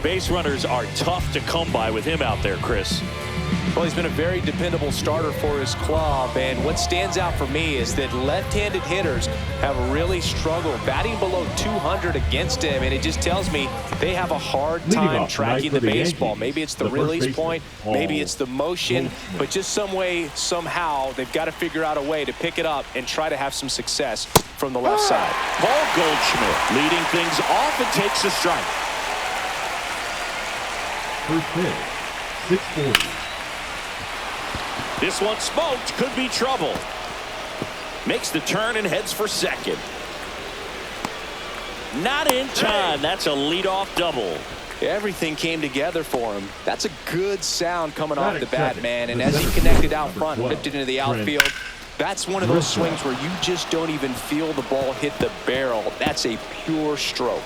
Base runners are tough to come by with him out there, Chris. Well, he's been a very dependable starter for his club, and what stands out for me is that left-handed hitters have really struggled batting below 200 against him, and it just tells me they have a hard time tracking the baseball. Maybe it's the release point, maybe it's the motion, but just some way, somehow, they've got to figure out a way to pick it up and try to have some success from the left side. Paul Goldschmidt leading things off and takes a strike. First pitch, 640. This one smoked, could be trouble. Makes the turn and heads for second. Not in time. That's a leadoff double. Everything came together for him. That's a good sound coming off the bat, man. And as he connected out front, ripped it into the outfield, that's one of those swings where you just don't even feel the ball hit the barrel. That's a pure stroke.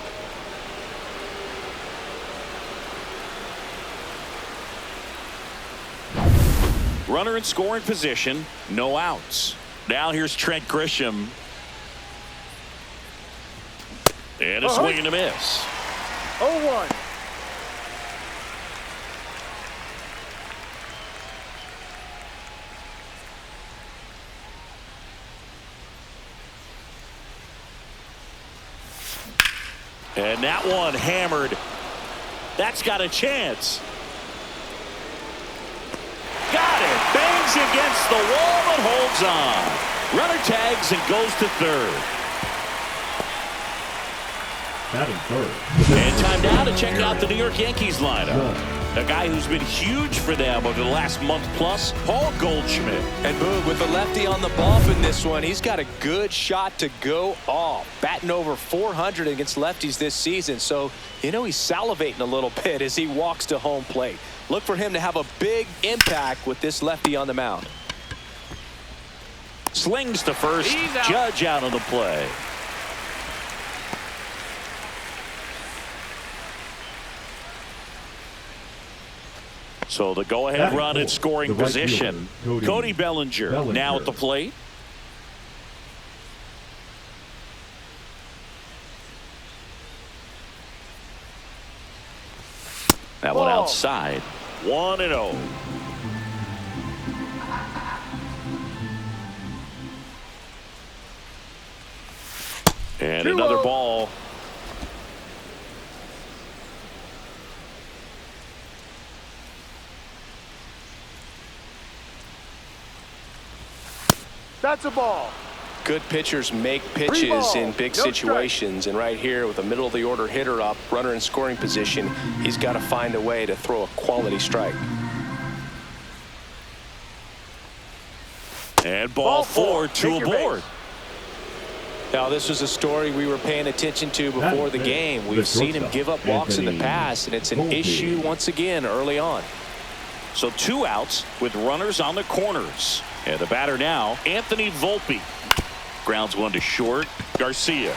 Runner in scoring position, no outs. Now here's Trent Grisham. And a swing and a miss. 0-1. And that one hammered. That's got a chance. Got it. Bangs against the wall but holds on. Runner tags and goes to third. Batting third. And time now to check out the New York Yankees lineup. A guy who's been huge for them over the last month plus, Paul Goldschmidt. And Boog, with the lefty on the bump in this one, he's got a good shot to go off. Batting over 400 against lefties this season, so you know he's salivating a little bit as he walks to home plate. Look for him to have a big impact with this lefty on the mound. Slings to first. Judge out of the play. So the go-ahead run in scoring position. Cody Bellinger now at the plate. That one outside. 1-0. And another ball. That's a ball. Good pitchers make pitches in big situations, and right here with a middle of the order hitter up, runner in scoring position, he's got to find a way to throw a quality strike. And ball four, two aboard. Now this was a story we were paying attention to before the game. We've seen him give up walks in the past, and it's an issue once again early on. So 2 outs with runners on the corners. And the batter now, Anthony Volpe. Grounds one to short. Garcia.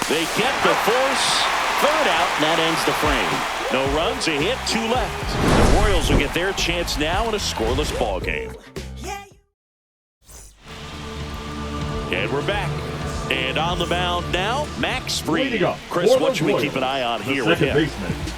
They get the force. Third out, and that ends the frame. No runs, a hit, 2 left. The Royals will get their chance now in a scoreless ball game. And we're back. And on the mound now, Max Fried. Chris, what should we keep an eye on here with him?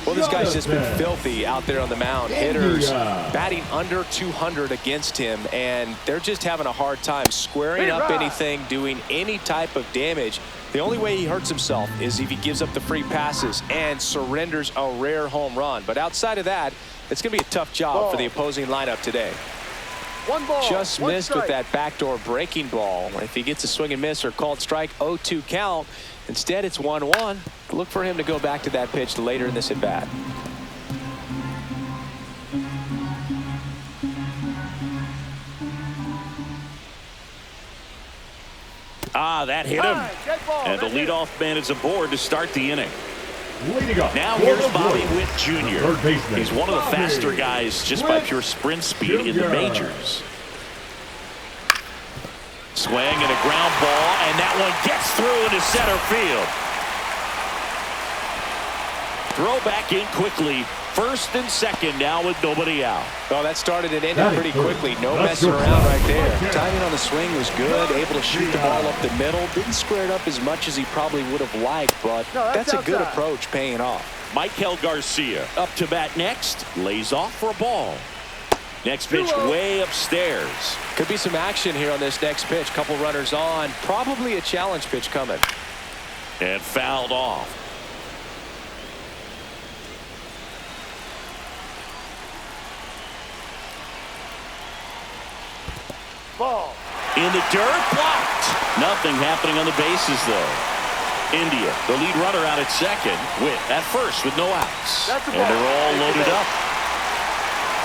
Well, this guy's just been filthy out there on the mound. Hitters batting under 200 against him, and they're just having a hard time squaring up anything, doing any type of damage. The only way he hurts himself is if he gives up the free passes and surrenders a rare home run. But outside of that, it's going to be a tough job for the opposing lineup today. Just missed with that backdoor breaking ball. If he gets a swing and miss or called strike, 0-2 count. Instead, it's 1-1. Look for him to go back to that pitch later in this at bat. That hit him. And the leadoff man is aboard to start the inning. Now here's Bobby Witt Jr. He's one of the faster guys just by pure sprint speed in the majors. Swing and a ground ball, and that one gets through into center field. Throw back in quickly. First and second now with nobody out. Well, that started and ended pretty quickly. No messing around right there. Timing on the swing was good. Able to shoot the ball up the middle. Didn't square it up as much as he probably would have liked, but that's a good approach paying off. Michael Garcia up to bat next. Lays off for a ball. Next pitch way upstairs. Could be some action here on this next pitch. Couple runners on. Probably a challenge pitch coming. And fouled off. Ball. In the dirt, blocked. Nothing happening on the bases, though. India, the lead runner out at second, with at first with no outs. That's a and ball. they're all loaded up.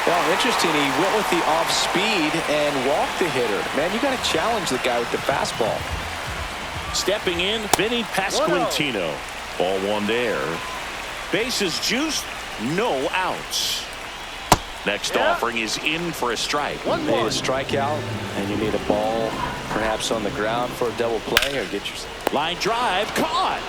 Well, interesting. He went with the off speed and walked the hitter. Man, you got to challenge the guy with the fastball. Stepping in, Vinny Pasquantino. Ball one there. Bases juiced, no outs. Next offering is in for a strike. Need a strikeout, and you need a ball perhaps on the ground for a double play, or get your line drive caught.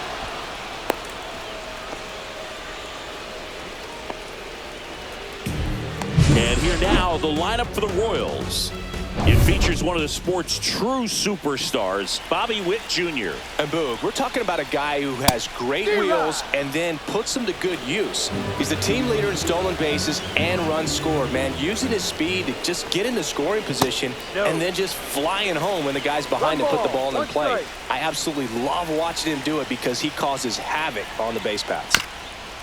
And here now, the lineup for the Royals. It features one of the sport's true superstars, Bobby Witt Jr. And Boog, we're talking about a guy who has great wheels and then puts them to good use. He's the team leader in stolen bases and runs scored, man. Using his speed to just get in the scoring position and then just flying home when the guy's behind to put the ball in play. I absolutely love watching him do it because he causes havoc on the base paths.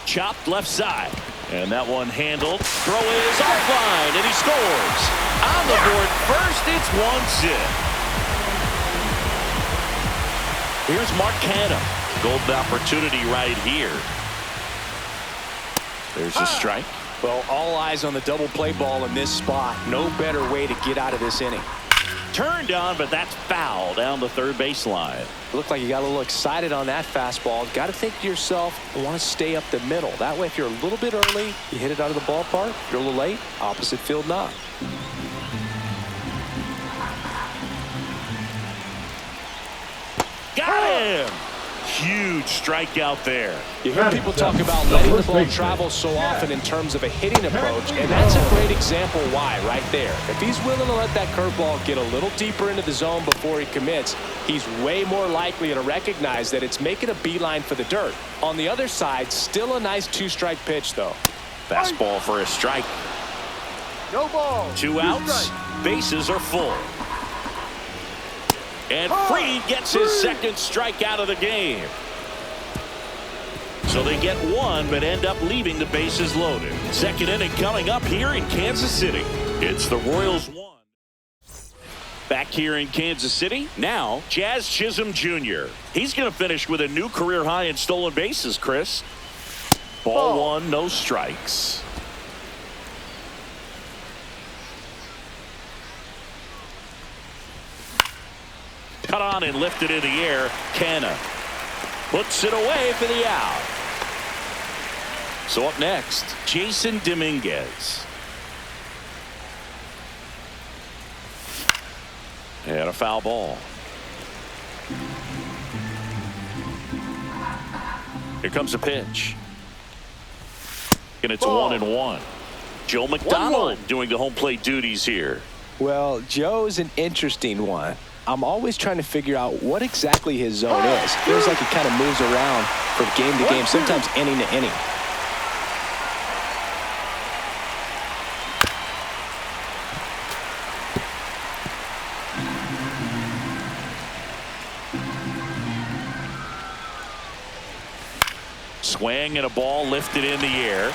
Chopped left side. And that one handled. Throw is offline, and he scores. On the board first, it's 1-zip. Here's Mark Canha. Golden opportunity right here. There's a strike. Well, all eyes on the double play ball in this spot. No better way to get out of this inning. Turned on, but that's foul down the third baseline. Looked like you got a little excited on that fastball. Got to think to yourself, I want to stay up the middle. That way, if you're a little bit early, you hit it out of the ballpark. If you're a little late, opposite field knock. Got him! Huge strikeout there. You hear people talk about letting the ball travel so often in terms of a hitting approach, and that's a great example why right there. If he's willing to let that curveball get a little deeper into the zone before he commits, he's way more likely to recognize that it's making a beeline for the dirt. On the other side, still a nice two-strike pitch, though. Fastball for a strike. No ball. Two outs. Bases are full. And Fried gets his second strikeout of the game. So they get one, but end up leaving the bases loaded. Second inning coming up here in Kansas City. It's the Royals 1. Back here in Kansas City, now Jazz Chisholm Jr. He's going to finish with a new career high in stolen bases, Chris. Ball one, no strikes. Cut on and lifted in the air. Canha puts it away for the out. So up next, Jason Dominguez. And a foul ball. Here comes a pitch. And it's 1-1. Joe McDonald doing the home plate duties here. Well, Joe's an interesting one. I'm always trying to figure out what exactly his zone is. Feels like he kind of moves around from game to game, sometimes inning to inning. Swing and a ball lifted in the air.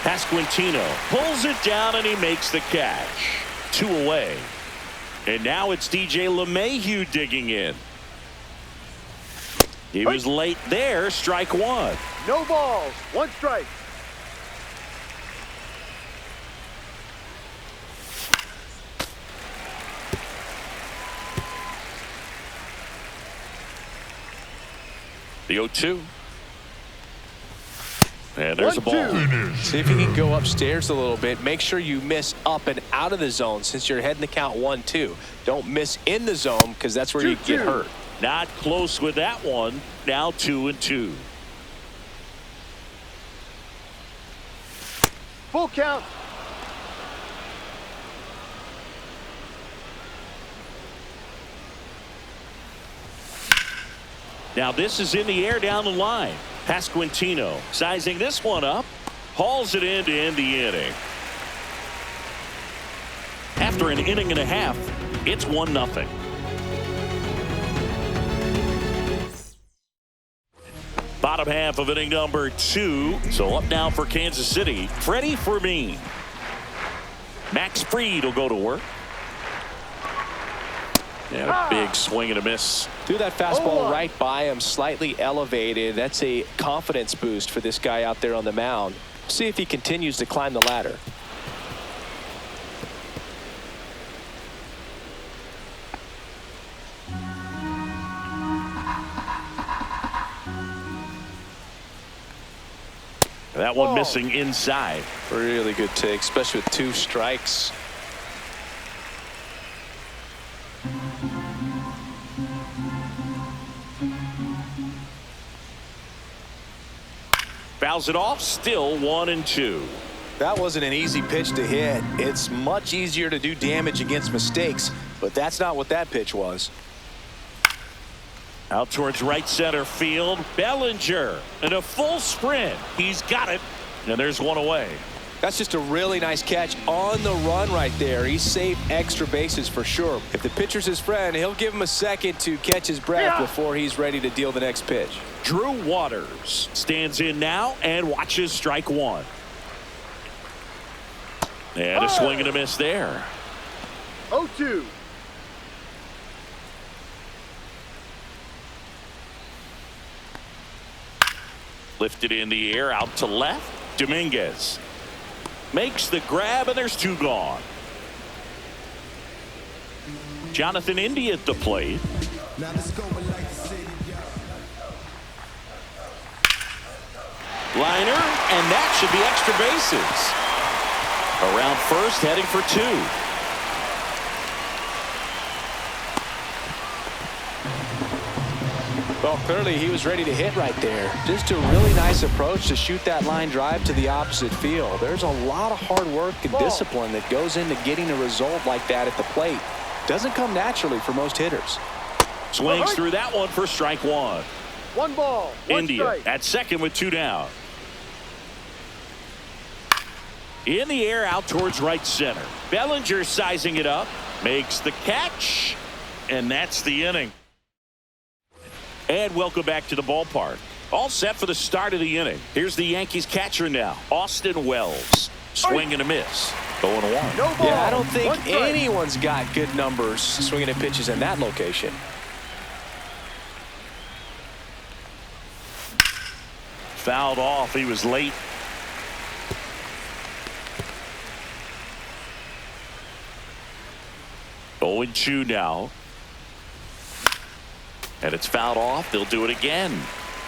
Pasquantino pulls it down and he makes the catch. 2 away. And now it's DJ LeMahieu digging in. He was late there. Strike one. No balls. 1 strike. The 0-2. And there's a ball. See if you can go upstairs a little bit. Make sure you miss up and out of the zone since you're heading the count 1-2. Don't miss in the zone because that's where you get hurt. Not close with that one. Now 2-2. Full count. Now this is in the air down the line. Pasquantino sizing this one up. Hauls it in to end the inning. After an inning and a half, it's 1-0. Bottom half of inning number 2. So up now for Kansas City, Freddie Fermin. Max Fried will go to work. And a big swing and a miss. Threw that fastball right by him, slightly elevated. That's a confidence boost for this guy out there on the mound. See if he continues to climb the ladder. That one missing inside. Really good take, especially with 2 strikes. Fouls it off, still 1-2. That wasn't an easy pitch to hit. It's much easier to do damage against mistakes, but that's not what that pitch was. Out towards right center field. Bellinger in a full sprint. He's got it. And there's one away. That's just a really nice catch on the run right there. He saved extra bases for sure. If the pitcher's his friend, he'll give him a second to catch his breath before he's ready to deal the next pitch. Drew Waters stands in now and watches strike 1. And a swing and a miss there. 0-2. Lifted in the air out to left. Dominguez makes the grab, and there's 2 gone. Jonathan India at the plate. Liner, and that should be extra bases. Around first, heading for 2. Well, clearly he was ready to hit right there. Just a really nice approach to shoot that line drive to the opposite field. There's a lot of hard work and discipline that goes into getting a result like that at the plate. Doesn't come naturally for most hitters. Swings through that one for strike 1. 1 ball, 1 India strike. at second with 2 down. In the air out towards right center. Bellinger sizing it up. Makes the catch. And that's the inning. And welcome back to the ballpark. All set for the start of the inning. Here's the Yankees catcher now, Austin Wells. Swing and a miss. 0-1. No ball, Yeah, I don't think 1 strike. anyone's got good numbers swinging at pitches in that location. Fouled off. He was late. Oh, and 2 now. And it's fouled off. They'll do it again.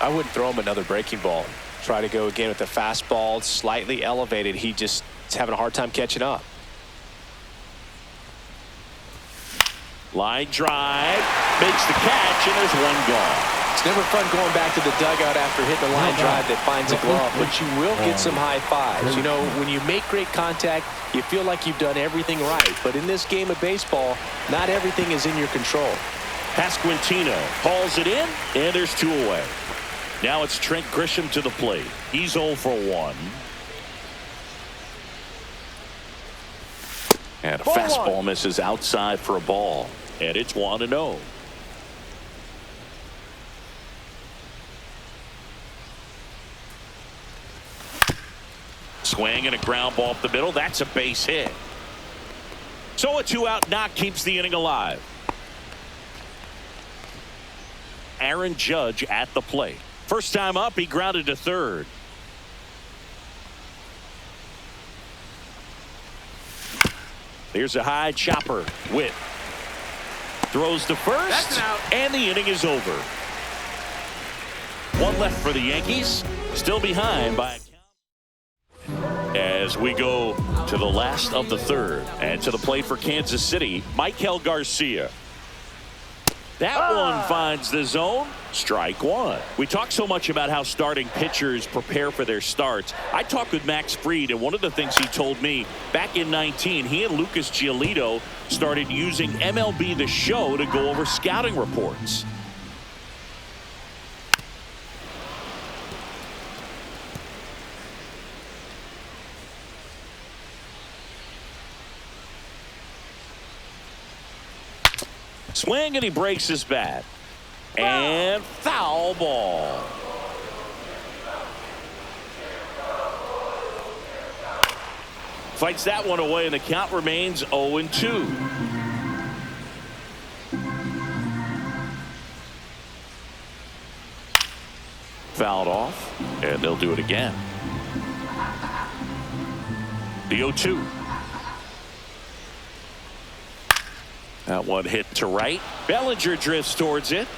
I wouldn't throw him another breaking ball. Try to go again with the fastball, slightly elevated. He just is having a hard time catching up. Line drive. Makes the catch, and there's 1 gone. It's never fun going back to the dugout after hitting a line drive that finds a glove, but you will get some high fives. You know, when you make great contact, you feel like you've done everything right. But in this game of baseball, not everything is in your control. Pasquantino hauls it in, and there's 2 away. Now it's Trent Grisham to the plate. He's 0 for 1. And a fastball misses outside for a ball. And it's 1-0. Swing and a ground ball up the middle. That's a base hit. So a 2-out knock keeps the inning alive. Aaron Judge at the plate. First time up, he grounded to third. Here's a high chopper. Witt throws to first. That's an out. And the inning is over. 1 left for the Yankees. Still behind by a count. As we go to the last of the third. And to the plate for Kansas City, Michael Garcia. That one finds the zone. Strike 1. We talk so much about how starting pitchers prepare for their starts. I talked with Max Fried, and one of the things he told me back in 19, he and Lucas Giolito started using MLB The Show to go over scouting reports. Swing, and he breaks his bat. And foul ball. Fights that one away, and the count remains 0-2. Fouled off, and they'll do it again. The 0-2. That one hit to right. Bellinger drifts towards it.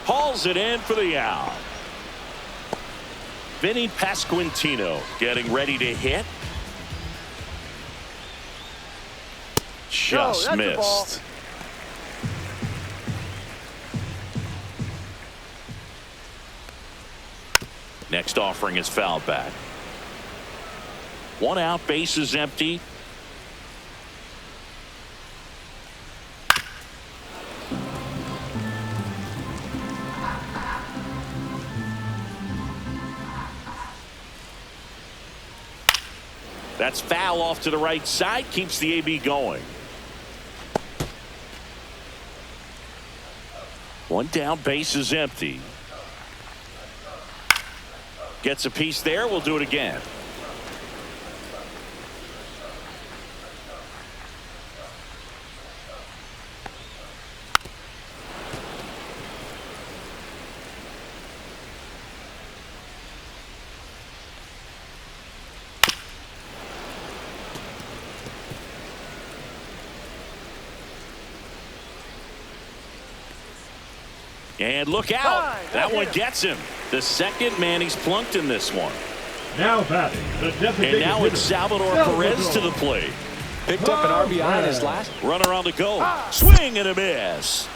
Hauls it in for the out. Vinny Pasquantino getting ready to hit. Just missed. Next offering is fouled back. 1 out, base is empty. That's foul off to the right side, keeps the AB going. 1 down, base is empty. Gets a piece there, we'll do it again. And look out. That one gets him. The second man he's plunked in this one. Now batting, the designated And now hitter, it's Salvador Perez to the plate. Picked up an RBI in his last. Runner on the go. Swing and a miss.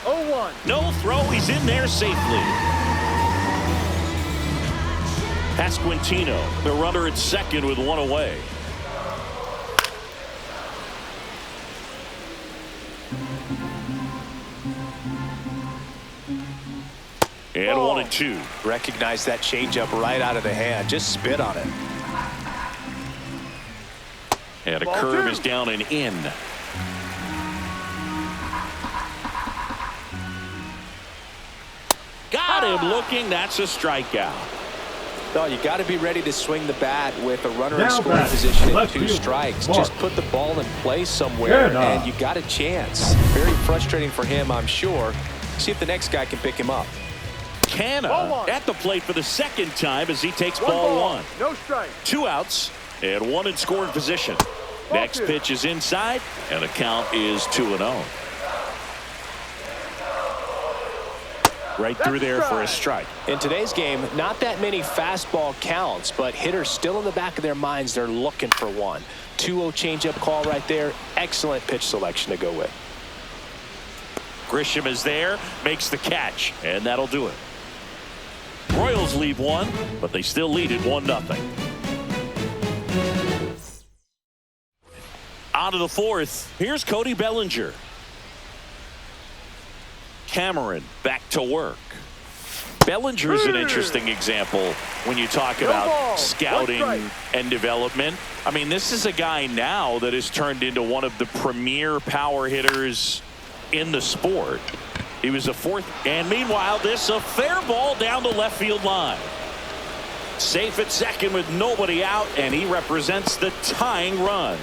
0-1. No throw. He's in there safely. Pasquantino, the runner at second with 1 away. And 1-2. Recognize that changeup right out of the hand. Just spit on it. And a curve is down and in. Got him looking. That's a strikeout. No, you got to be ready to swing the bat with a runner in Now scoring batting, position and left 2 field, strikes. Mark. Just put the ball in place somewhere, and you got a chance. Very frustrating for him, I'm sure. See if the next guy can pick him up. Canna at the plate for the second time as he takes One ball ball, 1. no strike. 2 outs and 1 in scoring position. Next two. pitch is inside, and the count is 2-0. Right through there for a strike. In today's game, not that many fastball counts, but hitters still in the back of their minds, they're looking for one. 2-0 changeup call right there. Excellent pitch selection to go with. Grisham is there, makes the catch, and that'll do it. Royals lead 1, but they still lead it 1-0. On to the 4th. Here's Cody Bellinger. Cameron back to work. Bellinger is an interesting example when you talk about scouting and development. I mean, this is a guy now that has turned into one of the premier power hitters in the sport. He was a 4th, and meanwhile this a fair ball down the left field line. Safe at second with nobody out, and he represents the tying run.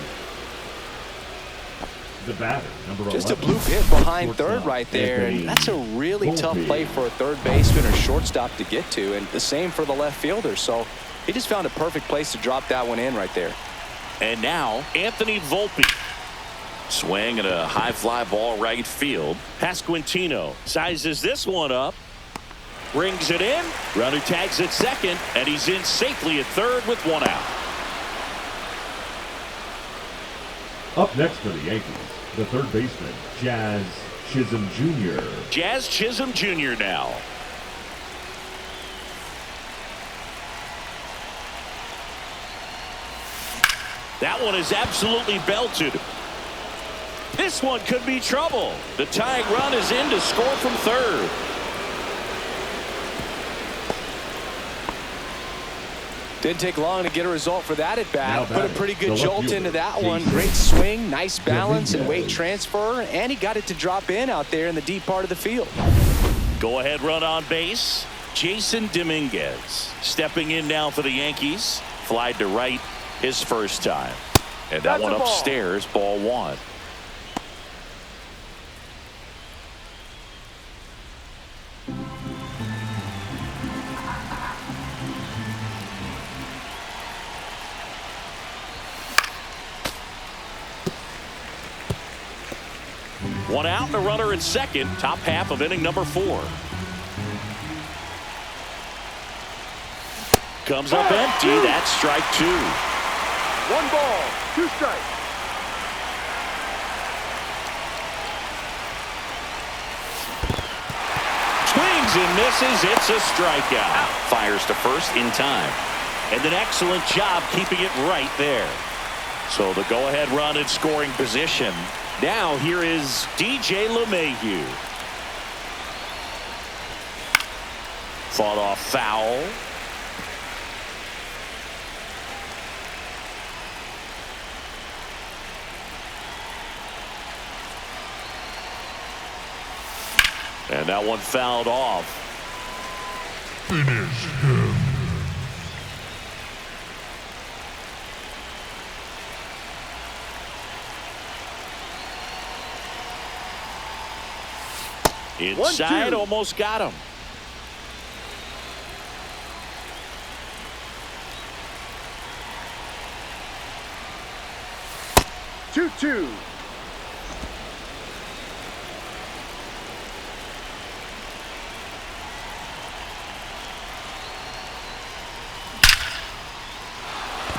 The batter, number Just a 11. bloop hit behind third Shortstop, right there. Anthony And that's a really tough Volpe. play for a third baseman or shortstop to get to, and the same for the left fielder. So he just found a perfect place to drop that one in right there. And now Anthony Volpe. Swing and a high fly ball right field. Pasquantino sizes this one up. Brings it in. Runner tags at second, and he's in safely at third with 1 out. Up next for the Yankees, the third baseman, Jazz Chisholm Jr. Jazz Chisholm Jr. now. That one is absolutely belted. This one could be trouble. The tying run is in to score from third. Didn't take long to get a result for that at bat. Put a pretty good jolt into that one. Jason. Great swing, nice balance and weight transfer, and he got it to drop in out there in the deep part of the field. Go ahead run on base. Jason Dominguez stepping in now for the Yankees. Flied to right his first time. And that That's one a ball. upstairs, ball one. One out and a runner at second. Top half of inning number 4. Comes up empty. That's strike 2. 1 ball, 2 strikes. Swings and misses. It's a strikeout. Fires to first in time. And an excellent job keeping it right there. So the go-ahead run in scoring position. Now here is DJ LeMahieu. Fought off foul. And that one fouled off. Finish him. Inside, 1-2. almost got him. Two.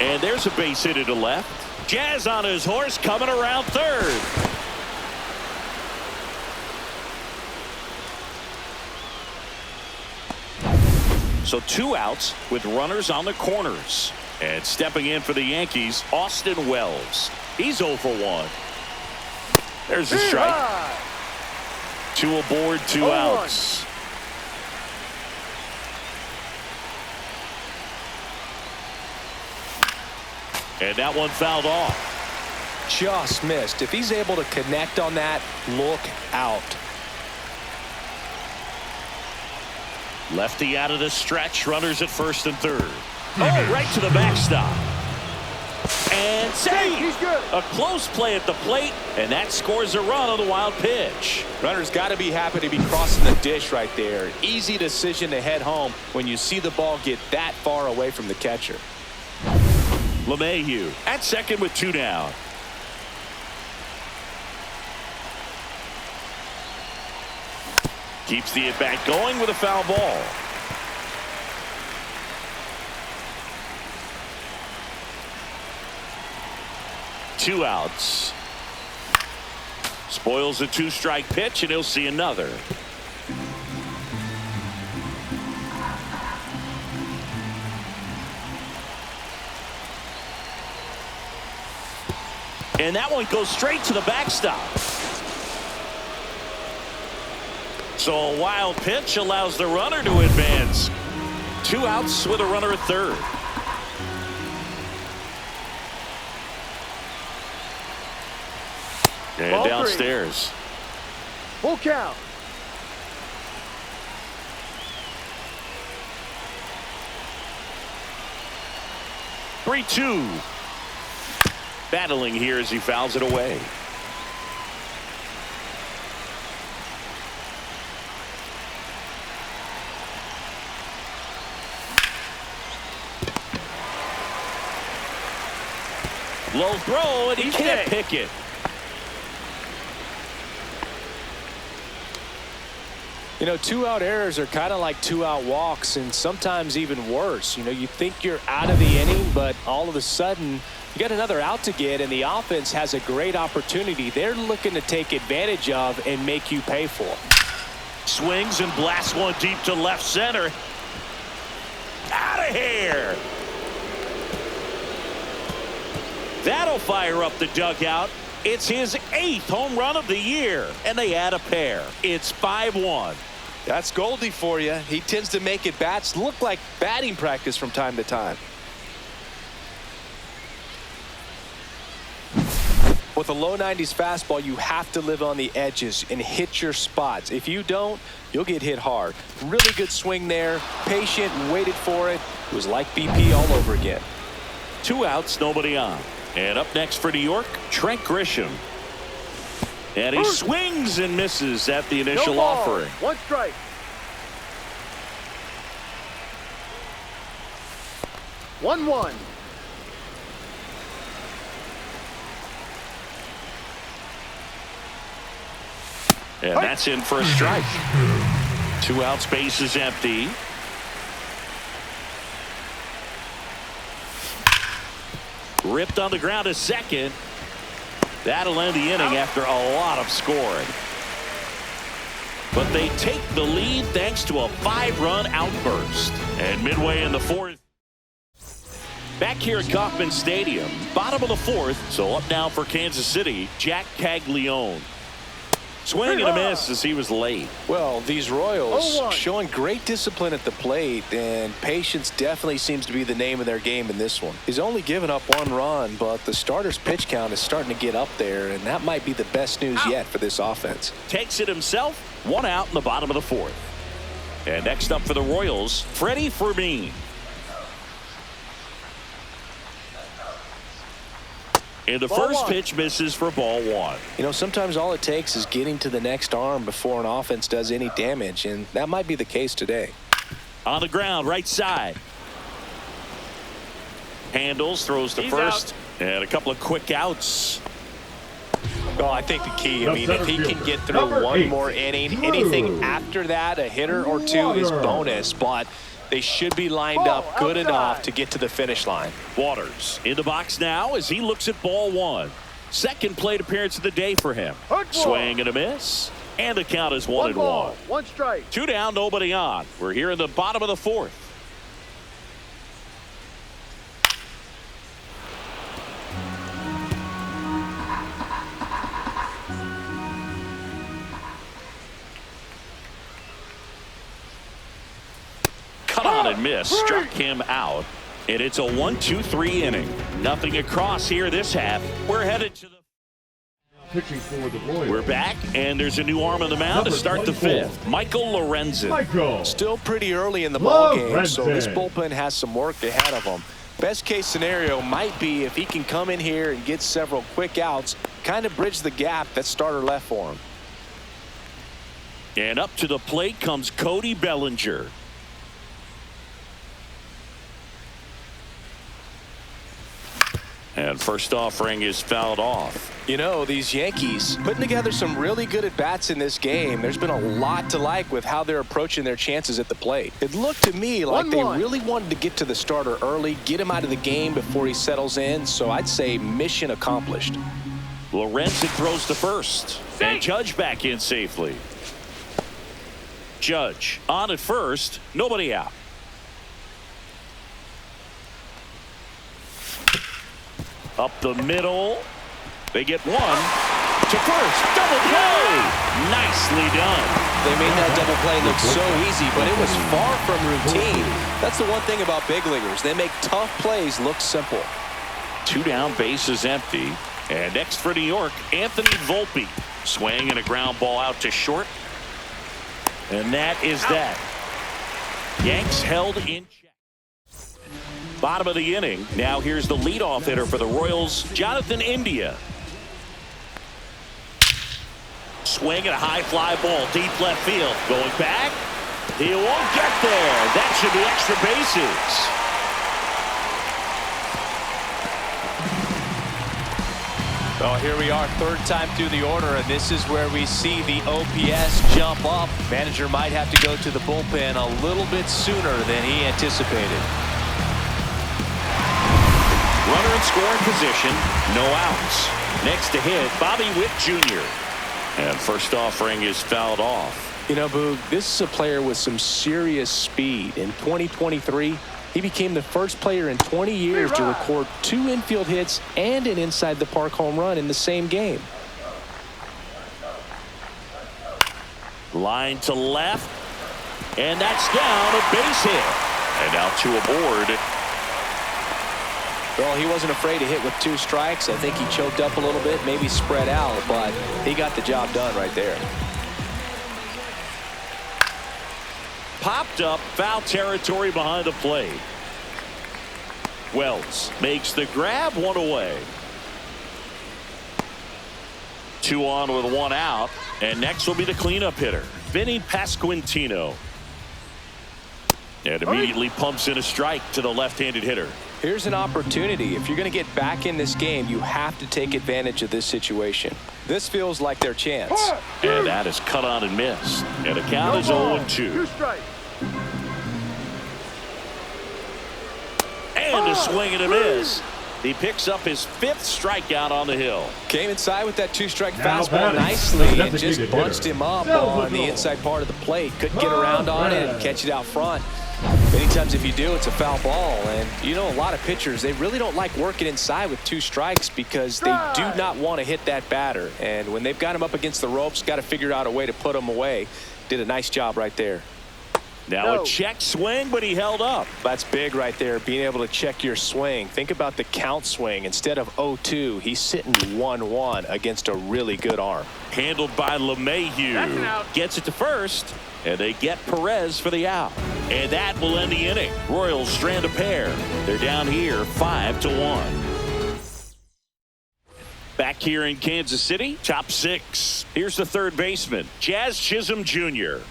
And there's a base hit to the left. Jazz on his horse coming around third. So 2 outs with runners on the corners. And stepping in for the Yankees, Austin Wells. He's 0 for 1. There's a strike. High. 2 aboard, 2 0-1. outs. And that one fouled off. Just missed. If he's able to connect on that, look out. Lefty out of the stretch. Runners at first and third. Oh, right to the backstop. And Hey, he's save. good. A close play at the plate, and that scores a run on the wild pitch. Runner's got to be happy to be crossing the dish right there. Easy decision to head home when you see the ball get that far away from the catcher. LeMahieu at second with 2 down. Keeps the at-bat going with a foul ball. Two outs. Spoils a 2-strike pitch, and he'll see another. And that one goes straight to the backstop. So a wild pitch allows the runner to advance. 2 outs with a runner at third. And Ball 3. downstairs. Full count. Three, 2. Battling here as he fouls it away. Low throw, and he can't pick it. You know, 2-out errors are kind of like 2-out walks, and sometimes even worse. You know, you think you're out of the inning, but all of a sudden you got another out to get, and the offense has a great opportunity they're looking to take advantage of and make you pay for. Swings and blasts one deep to left center. Out of here. That'll fire up the dugout. It's his 8th home run of the year, and they add a pair. It's 5-1. That's Goldie for you. He tends to make at-bats look like batting practice from time to time. With a low 90s fastball, you have to live on the edges and hit your spots. If you don't, you'll get hit hard. Really good swing there. Patient, waited for it. It was like BP all over again. 2 outs, nobody on. And up next for New York, Trent Grisham. And he swings and misses at the initial No ball. offering. 1 strike. One. And that's in for a strike. 2 outs, base is empty. Ripped on the ground to second. That'll end the inning after a lot of scoring. But they take the lead thanks to a 5-run outburst. And midway in the 4th. Back here at Kauffman Stadium, bottom of the 4th. So up now for Kansas City, Jack Caglione. Swing and a miss as he was late. Well, these Royals 0-1. showing great discipline at the plate, and patience definitely seems to be the name of their game in this one. He's only given up 1 run, but the starter's pitch count is starting to get up there, and that might be the best news yet for this offense. Takes it himself, 1 out in the bottom of the 4th. And next up for the Royals, Freddie Fermin. And the first pitch misses for ball 1. You know, sometimes all it takes is getting to the next arm before an offense does any damage, and that might be the case today. On the ground, right side. Handles, throws to first, and a couple of quick outs. Well, I think the key, I mean, if he can get through one more inning, anything after that, a hitter or two is bonus, but they should be lined up good enough to get to the finish line. Waters in the box now as he looks at ball 1. Second plate appearance of the day for him. Swing and a miss. And the count is 1-1. 1 strike. 2 down, nobody on. We're here in the bottom of the 4th. And miss, struck him out, and it's a 1-2-3 inning. Nothing across here this half. We're headed to the Pitching for the Royals. We're back, and there's a new arm on the mound to start the 5th. Michael Lorenzen. Still pretty early in the ball game, so this bullpen has some work ahead of them. Best case scenario might be if he can come in here and get several quick outs, kind of bridge the gap that starter left for him. And up to the plate comes Cody Bellinger. And first offering is fouled off. You know, these Yankees putting together some really good at-bats in this game. There's been a lot to like with how they're approaching their chances at the plate. It looked to me like they really wanted to get to the starter early, get him out of the game before he settles in. So I'd say mission accomplished. Lorenzen throws to first. And Judge back in safely. Judge on at first. Nobody out. Up the middle. They get 1 to first. Double play. Nicely done. They made that double play look so easy, but it was far from routine. That's the one thing about big leaguers. They make tough plays look simple. 2 down, base is empty. And next for New York, Anthony Volpe. Swing and a ground ball out to short. And that is that. Yanks held in check. Bottom of the inning. Now here's the leadoff hitter for the Royals, Jonathan India. Swing and a high fly ball, deep left field. Going back. He won't get there. That should be extra bases. Well, here we are, 3rd time through the order, and this is where we see the OPS jump up. Manager might have to go to the bullpen a little bit sooner than he anticipated. Runner in scoring position, no outs. Next to hit, Bobby Witt Jr. And first offering is fouled off. You know, Boog, this is a player with some serious speed. In 2023, he became the first player in 20 years to record 2 infield hits and an inside-the-park home run in the same game. Line to left. And that's down, a base hit. And now 2 aboard. Well, he wasn't afraid to hit with 2 strikes. I think he choked up a little bit, maybe spread out, but he got the job done right there. Popped up, foul territory behind the plate. Wells makes the grab, 1 away. 2 on with 1 out, and next will be the cleanup hitter, Vinny Pasquantino. And immediately pumps in a strike to the left-handed hitter. Here's an opportunity. If you're going to get back in this game, you have to take advantage of this situation. This feels like their chance. And that is cut on and missed. And the count is 0-2. 2 strikes. And a swing and a miss. He picks up his 5th strikeout on the hill. Came inside with that 2-strike Now fastball batting, nicely and just designated bunched hitter, him up Salvador. on the inside part of the plate. Couldn't get around on it and catch it out front. Many times if you do, it's a foul ball. And you know, a lot of pitchers, they really don't like working inside with 2 strikes because they do not want to hit that batter. And when they've got him up against the ropes, got to figure out a way to put him away. Did a nice job right there. Now a check swing, but he held up. That's big right there, being able to check your swing. Think about the count swing. Instead of 0-2, he's sitting 1-1 against a really good arm. Handled by LeMahieu. That's an out. Gets it to first, and they get Perez for the out. And that will end the inning. Royals strand a pair. They're down here 5-1. Back here in Kansas City, top 6. Here's the third baseman, Jazz Chisholm Jr.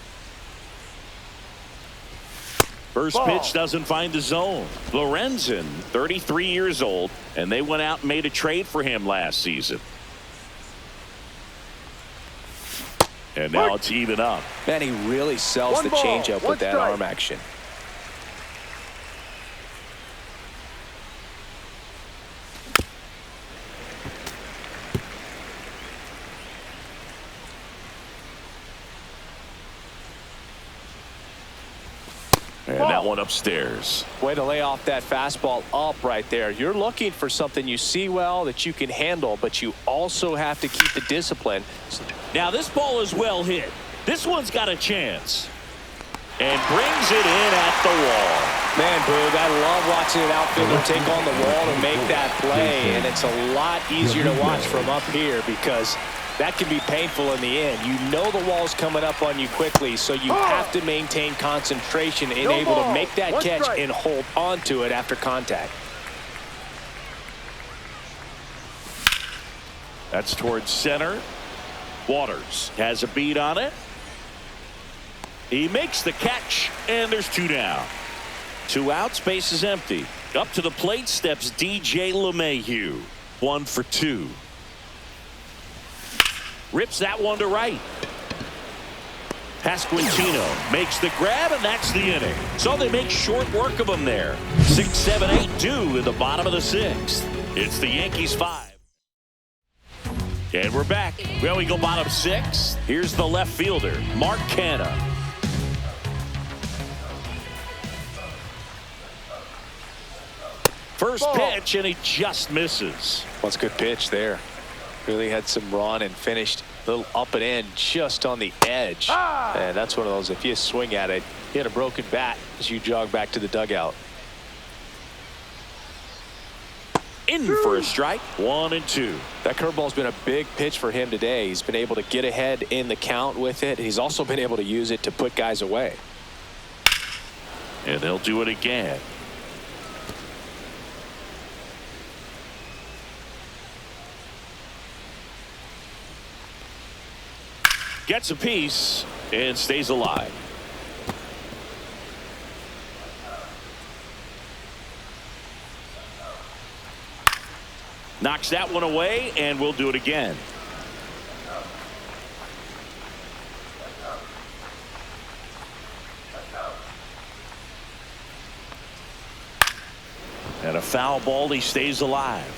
First pitch doesn't find the zone. Lorenzen, 33 years old, and they went out and made a trade for him last season. And now it's even up. Man, he really sells 1 the ball, changeup 1 with that strike. arm action. And that one upstairs. Way to lay off that fastball up right there. You're looking for something you see well that you can handle, but you also have to keep the discipline. Now this ball is well hit. This one's got a chance. And brings it in at the wall. Man, Boog, I love watching an outfielder take on the wall to make that play, and it's a lot easier to watch from up here because that can be painful in the end. You know the wall's coming up on you quickly, so you have to maintain concentration and able to make that catch and hold on to it after contact. That's towards center. Waters has a beat on it. He makes the catch, and there's 2 down. 2 outs, base is empty. Up to the plate steps DJ LeMahieu. 1 for 2. Rips that one to right. Pasquantino makes the grab, and that's the inning. So they make short work of him there. 6, 7, 8, 2 in the bottom of the 6th. It's the Yankees 5. And we're back. Well, we go bottom 6. Here's the left fielder, Mark Canha. First pitch, and he just misses. That's a good pitch there. Really had some run and finished a little up and in just on the edge. And that's one of those, if you swing at it, you hit a broken bat as you jog back to the dugout. In for a strike, 1 and 2. That curveball's been a big pitch for him today. He's been able to get ahead in the count with it. He's also been able to use it to put guys away. And they'll do it again. Gets a piece and stays alive. Knocks that one away, and we'll do it again. And a foul ball, he stays alive.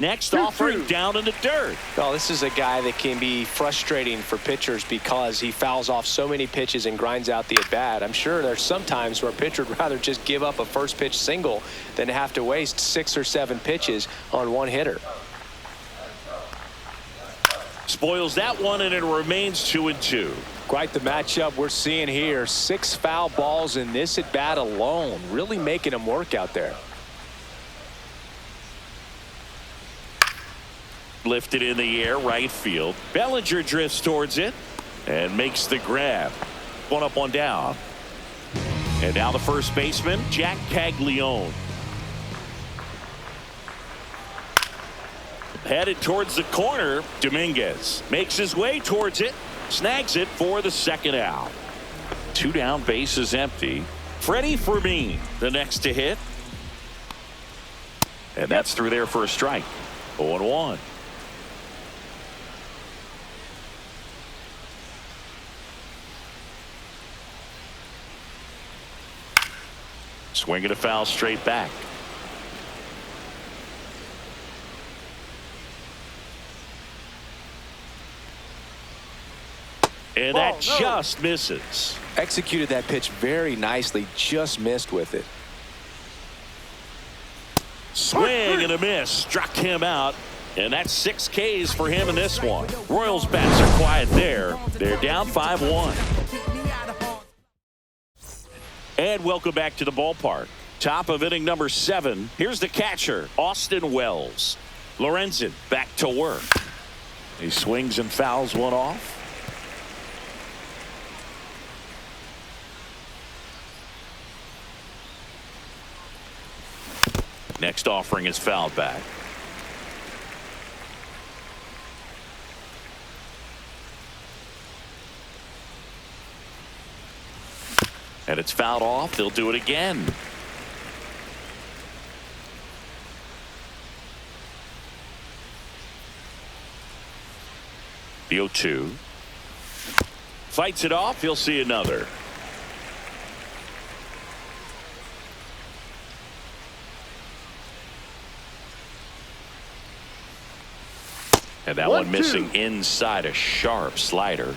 Next offering down in the dirt. Well, this is a guy that can be frustrating for pitchers because he fouls off so many pitches and grinds out the at-bat. I'm sure there's some times where a pitcher would rather just give up a first pitch single than have to waste 6 or 7 pitches on one hitter. Spoils that one, and it remains 2 and 2. Quite the matchup we're seeing here. 6 foul balls in this at bat alone. Really making him work out there. Lifted in the air, right field. Bellinger drifts towards it and makes the grab. One up, one down. And now the first baseman, Jack Caglione. Headed towards the corner. Dominguez makes his way towards it. Snags it for the second out. 2 down, bases empty. Freddie Fermin, the next to hit. And that's through there for a strike. 0-1. Swinging a foul straight back. And that just misses. Executed that pitch very nicely. Just missed with it. Swing and a miss. Struck him out. And that's 6 Ks for him in this one. Royals bats are quiet there. They're down 5-1. And welcome back to the ballpark. Top of inning number 7. Here's the catcher, Austin Wells. Lorenzen back to work. He swings and fouls one off. Next offering is fouled back. And it's fouled off. They'll do it again. The 0-2. Fights it off. He'll see another. And that one missing inside, a sharp slider.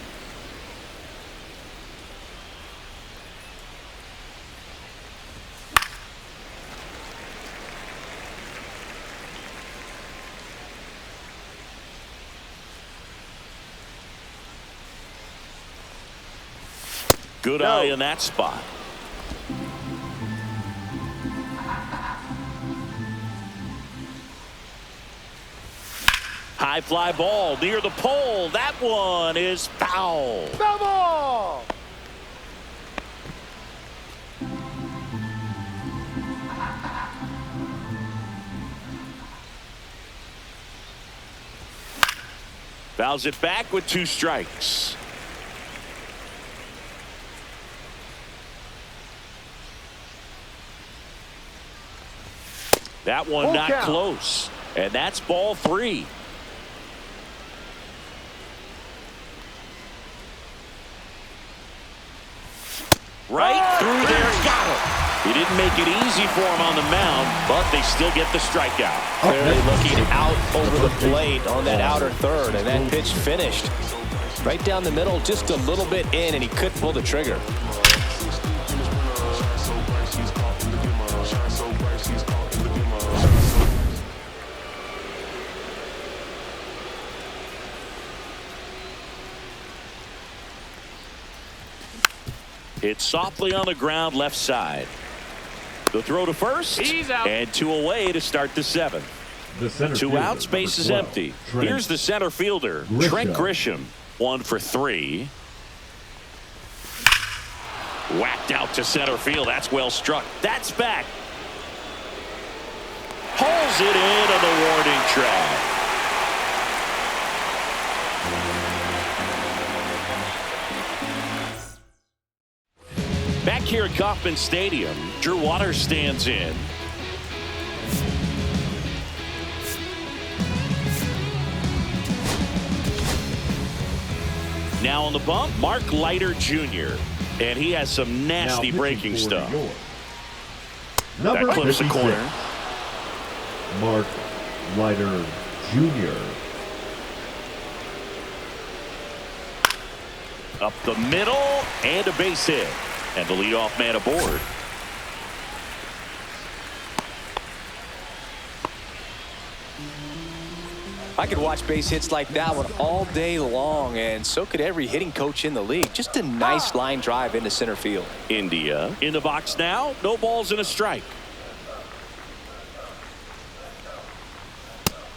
Good eye in that spot. High fly ball near the pole. That one is foul. Foul ball. Fouls it back with 2 strikes. That one not close. And that's ball 3. Right through there, got him. He didn't make it easy for him on the mound, but they still get the strikeout. Clearly looking out over the plate on that outer third, and that pitch finished right down the middle, just a little bit in, and he couldn't pull the trigger. It's softly on the ground, left side. The throw to first. He's out. And 2 away to start the 7th. The center 2 fielder, outs, base is 12, empty. Trent Here's the center fielder, Trent Grisham. 1 for 3. Whacked out to center field. That's well struck. That's back. Pulls it in on the warning track. Back here at Kauffman Stadium, Drew Waters stands in. Now on the bump, Mark Leiter Jr. And he has some nasty breaking stuff. That clips the corner. Mark Leiter Jr. Up the middle and a base hit. And the leadoff man aboard. I could watch base hits like that one all day long, and so could every hitting coach in the league. Just a nice line drive into center field. India in the box now. No balls and a strike.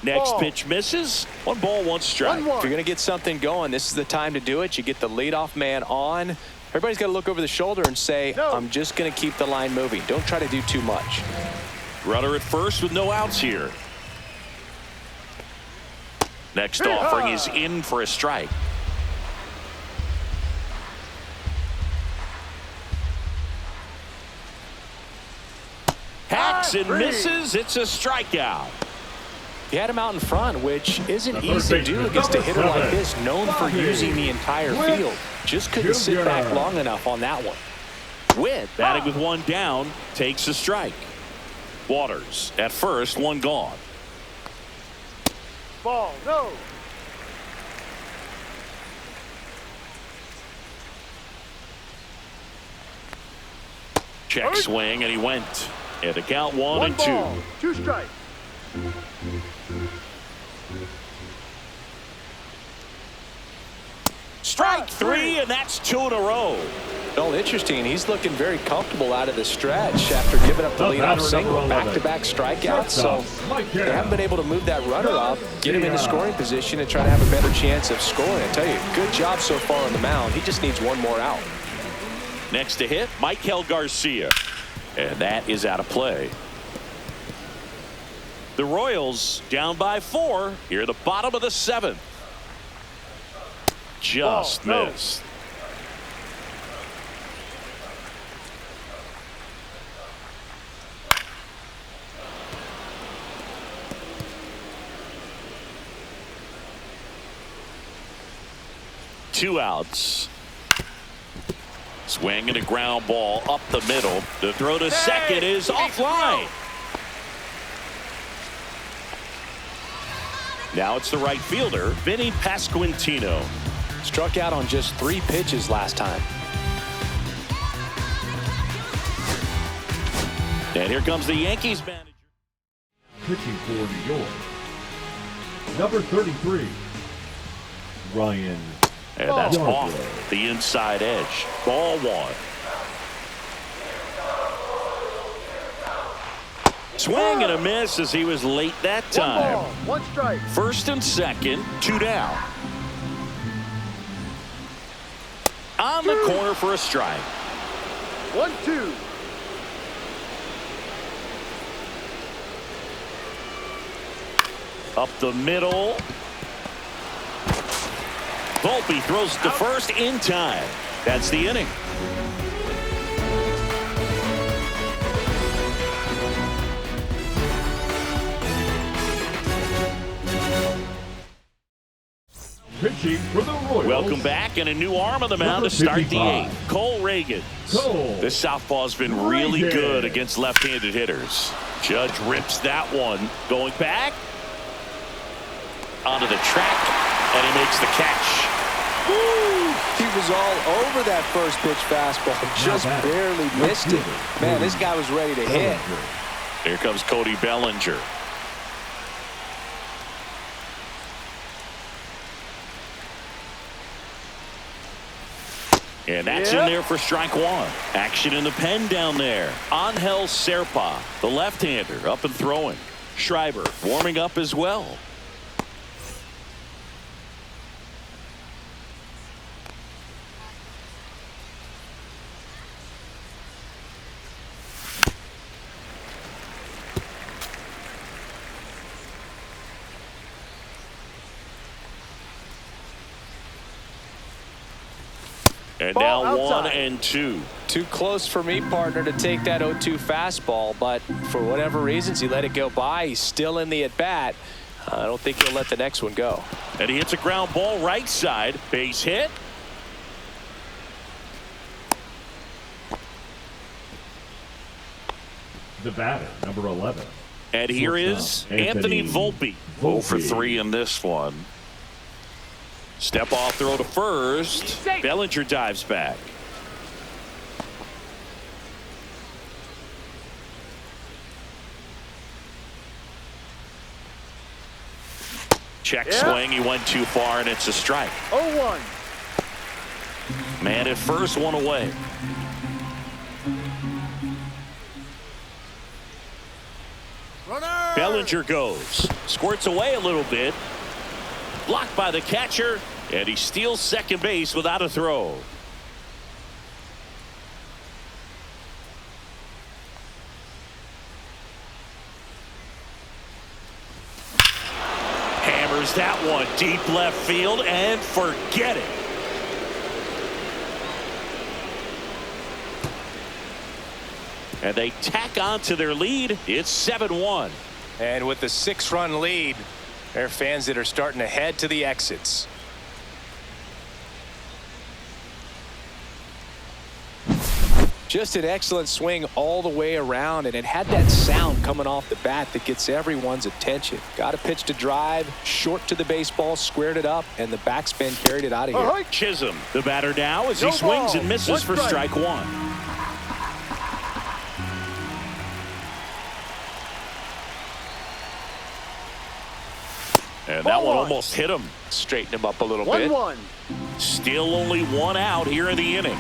Next pitch misses. 1 ball, 1 strike. If you're going to get something going, this is the time to do it. You get the leadoff man on. Everybody's got to look over the shoulder and say, I'm just going to keep the line moving. Don't try to do too much. Runner at first with no outs here. Next offering is in for a strike. Hacks and misses. It's a strikeout. He had him out in front, which isn't easy to do against a hitter like this, known for using the entire field. Just couldn't sit back long enough on that one. Witt batting with 1 down takes a strike. Waters at first, 1 gone. Ball, no. Check swing, and he went. And the count 1 and 2. Ball, 2 strikes. Strike 3, and that's 2 in a row. Well, interesting. He's looking very comfortable out of the stretch after giving up the leadoff single. Back-to-back strikeouts, so they haven't been able to move that runner up, get him into scoring position, and try to have a better chance of scoring. I tell you, good job so far on the mound. He just needs 1 more out. Next to hit, Michael Garcia. And that is out of play. The Royals down by 4 here at the bottom of the 7th. Just missed. Two outs. Swing and a ground ball up the middle. The throw to second is offline. Now it's the right fielder, Vinny Pasquantino. Struck out on just 3 pitches last time. And here comes the Yankees manager. Pitching for New York, number 33, Ryan. And that's off the inside edge. Ball 1. Swing and a miss as he was late that time. 1 ball, 1 strike. First and second, 2 down. On the corner for a strike. 1-2. Up the middle. Volpe throws to first in time. That's the inning. Pitching for the Royals. Welcome back, and a new arm on the mound to start the 8th. Cole Reagan. This southpaw's been really good against left-handed hitters. Judge rips that one. Going back. Onto the track, and he makes the catch. Woo! He was all over that first pitch fastball. Just barely missed it. Man, this guy was ready to hit. Here comes Cody Bellinger. And that's in there for strike 1. Action in the pen down there. Angel Serpa, the left-hander, up and throwing. Schreiber warming up as well. And now 1 and 2. Too close for me, partner, to take that 0-2 fastball, but for whatever reasons, he let it go by. He's still in the at-bat. I don't think he'll let the next one go. And he hits a ground ball right side. Base hit. The batter, number 11. And here is Anthony Volpe. 0 for 3 in this one. Step off throw to first. Bellinger dives back. Check swing. He went too far, and it's a strike. 0-1. Man at first, one away. Runner. Bellinger goes. Squirts away a little bit. Blocked by the catcher. And he steals second base without a throw. Hammers that one deep left field and forget it. And they tack on to their lead. It's 7-1. And with the 6-run lead, there are fans that are starting to head to the exits. Just an excellent swing all the way around, and it had that sound coming off the bat that gets everyone's attention. Got a pitch to drive, short to the baseball, squared it up, and the backspin carried it out of here. Chisholm, the batter now, as he swings and misses for strike one. And that one almost hit him. Straighten him up a little bit. 1-1. Still only one out here in the inning.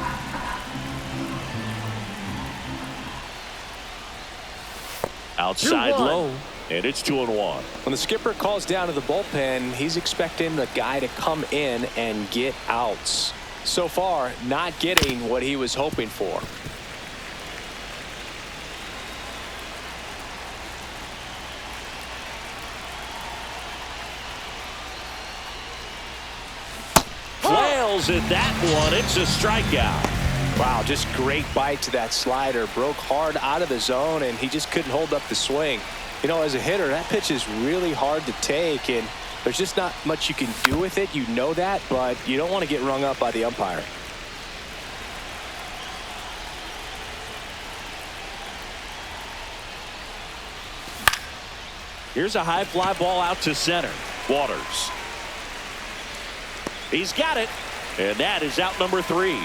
Outside 2-1. low, and it's 2-1. When the skipper calls down to the bullpen, he's expecting the guy to come in and get outs. So far, not getting what he was hoping for. Flails at that one. It's a strikeout. Wow, just great bite to that slider. Broke hard out of the zone, and he just couldn't hold up the swing. You know, as a hitter, that pitch is really hard to take, and there's just not much you can do with it. You know that, but you don't want to get rung up by the umpire. Here's a high fly ball out to center. Waters. He's got it, and that is out number 3.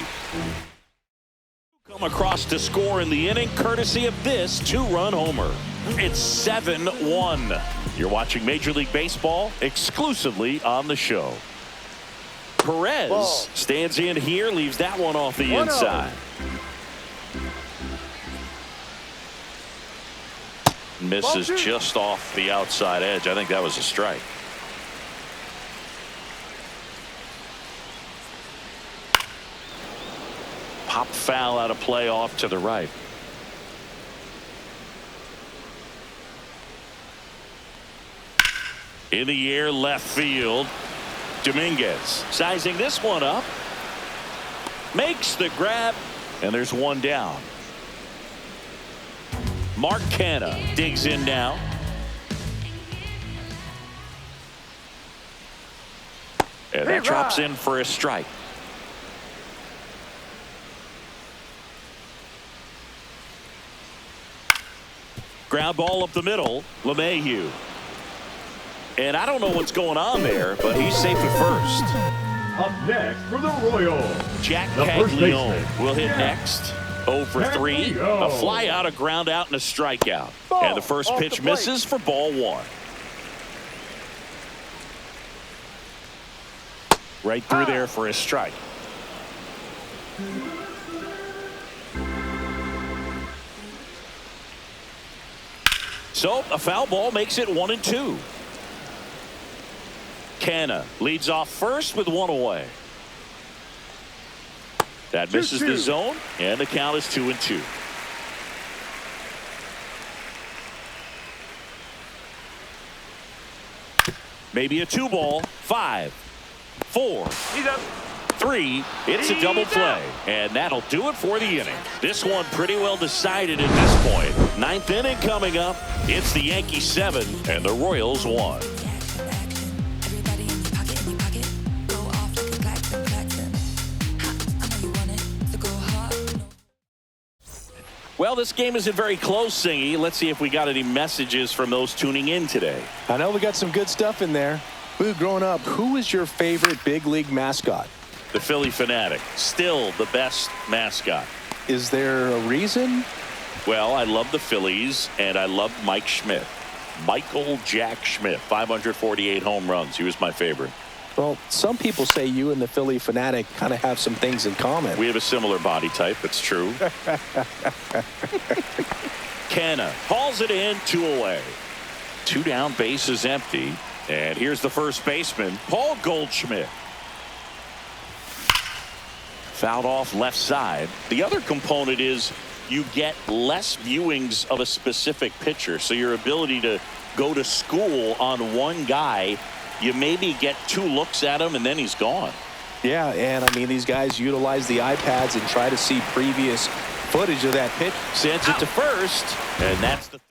Come across to score in the inning courtesy of this 2-run homer. It's 7-1. You're watching Major League Baseball exclusively on the show. Perez stands in here, leaves that one off the inside. Misses just off the outside edge. I think that was a strike. Pop foul out of play off to the right. In the air left field. Dominguez sizing this one up. Makes the grab. And there's one down. Mark Canha digs in now. And that drops in for a strike. Ground ball up the middle. LeMahieu. And I don't know what's going on there, but he's safe at first. Up next for the Royals, Jack the first Caglione baseman, will hit next. 0 for 3. A fly out, a ground out, and a strikeout. And the first pitch misses for ball 1. Right through there for a strike. So a foul ball makes it 1-2. Canha leads off first with one away. That misses the zone, and the count is 2-2. Maybe a 2-ball. 5, 4, 3. It's a double play, and that'll do it for the inning. This one pretty well decided at this point. 9th inning coming up. It's the Yankees 7 and the Royals 1. Well, this game isn't very close, Singy. Let's see if we got any messages from those tuning in today. I know we got some good stuff in there. Boo, growing up, who was your favorite big league mascot? The Philly Fanatic, still the best mascot. Is there a reason? Well, I love the Phillies, and I love Mike Schmidt. Michael Jack Schmidt, 548 home runs. He was my favorite. Well, some people say you and the Philly Fanatic kind of have some things in common. We have a similar body type. It's true. Canna hauls it in, 2 away. 2 down, bases empty. And here's the first baseman, Paul Goldschmidt. Fouled off left side. The other component is you get less viewings of a specific pitcher. So your ability to go to school on one guy, you maybe get 2 looks at him and then he's gone. Yeah, and I mean, these guys utilize the iPads and try to see previous footage of that pitch. Sends it to first, and that's the 3rd.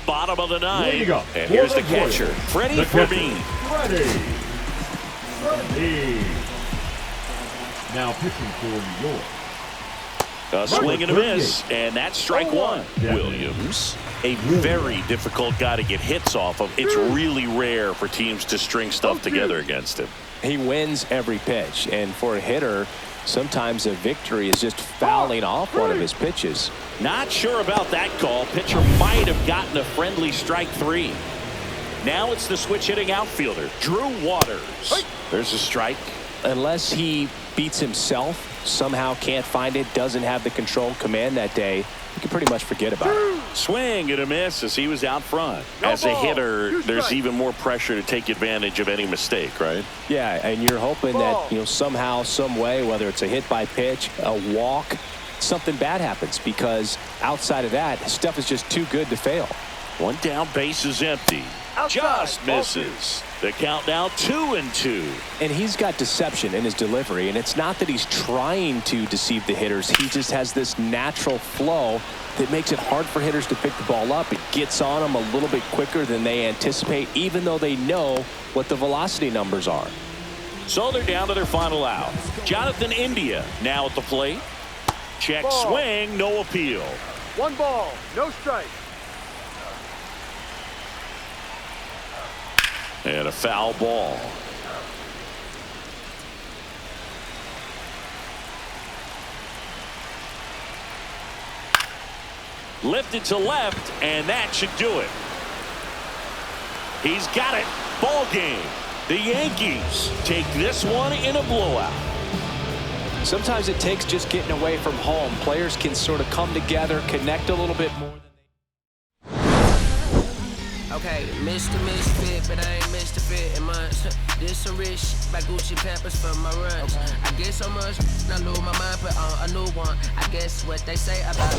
Bottom of the 9th. There you go. And here's the catcher, Freddie Fermin. Freddie. Now pitching for New York. A swing and a miss, and that's strike 1. Williams, a very difficult guy to get hits off of. It's really rare for teams to string stuff together against him. He wins every pitch, and for a hitter, sometimes a victory is just fouling off one of his pitches. Not sure about that call. Pitcher might have gotten a friendly strike 3. Now it's the switch hitting outfielder, Drew Waters. There's a strike. Unless he beats himself, somehow can't find it, doesn't have the control command that day, you can pretty much forget about it. Swing and a miss as he was out front. As a hitter, there's even more pressure to take advantage of any mistake, right? Yeah, and you're hoping that, somehow, some way, whether it's a hit by pitch, a walk, something bad happens, because outside of that, stuff is just too good to fail. 1 down, base is empty. Just misses. The count now 2-2. And he's got deception in his delivery, and it's not that he's trying to deceive the hitters. He just has this natural flow that makes it hard for hitters to pick the ball up. It gets on them a little bit quicker than they anticipate, even though they know what the velocity numbers are. So they're down to their final out. Jonathan India now at the plate. Check swing, no appeal. 1 ball, no strike. And a foul ball. Lifted to left, and that should do it. He's got it. Ball game. The Yankees take this one in a blowout. Sometimes it takes just getting away from home. Players can sort of come together, connect a little bit more. Okay, Mr. Misfit, but I ain't Mr. Fit in months. This some rich by Gucci Pampers for my runs. I get so much, I lose my mind, put on a new one. I guess what they say about